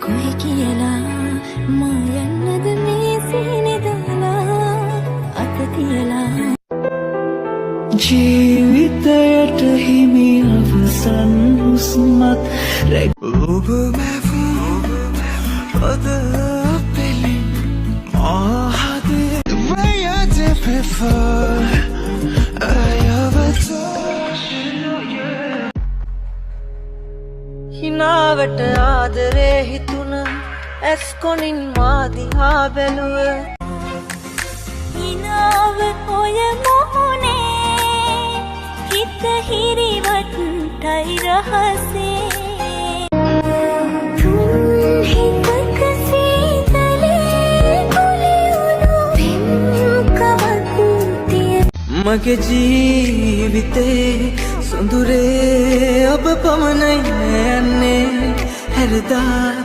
කොයි කියලා මා යන්නද මේ සීනේ දාලා අත තියලා ජීවිතයට හිමි අවසන් හුස්මත් ඔබ මැවූ පද පෙලින් මහදේ The way I did before I ever told you හිනාවට ආදරේ හිතුන ඇස් කොනින් මාදිහා බැලුව හිනාව ඔය මොහොනේ හිත හිරිවට්ටයි රහසේ තුන් හිතක සීතලේ කුලියුණු පින්කවත්තිය මගේ ජීවිතේ සොඳුරේ ඔබ පමණයි යන්නේ හැරදා